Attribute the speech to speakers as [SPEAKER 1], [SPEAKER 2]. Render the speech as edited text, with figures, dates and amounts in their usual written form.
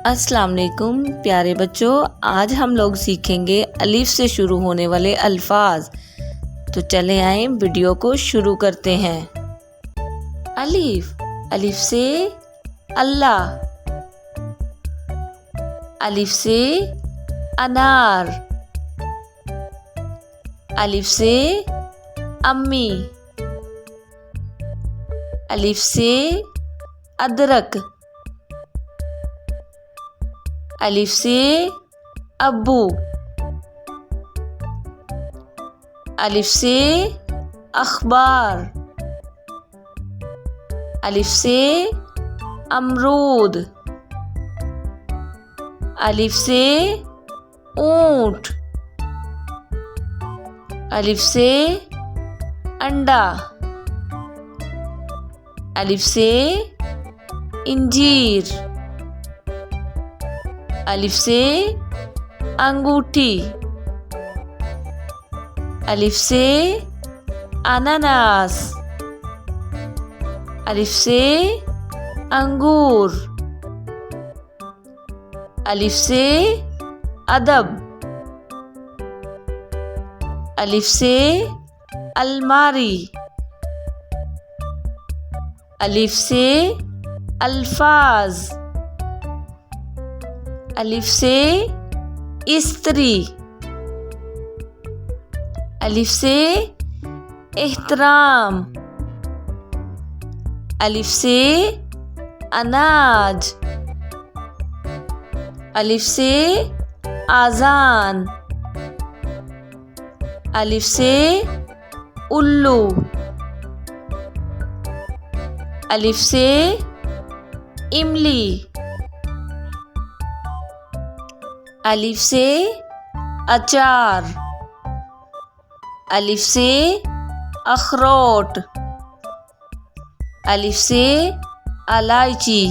[SPEAKER 1] السلام علیکم پیارے بچوں، آج ہم لوگ سیکھیں گے الف سے شروع ہونے والے الفاظ۔ تو چلیں آئیں ویڈیو کو شروع کرتے ہیں۔ الف، الف سے اللہ، الف سے انار، الف سے امی، الف سے ادرک، الف سے ابو، الف سے اخبار، الف سے امرود، الف سے اونٹ، الف سے انڈا، الف سے انجیر، الف سے انگوٹھی، الف سے اناناس، الف سے انگور، الف سے ادب، الف سے الماری، الف سے الفاظ، الف سے استری، الف سے احترام، الف سے اناج، الف سے اذان، الف سے الو، الف سے املی، الف سے اچار، الف سے اخروٹ، الف سے الائچی،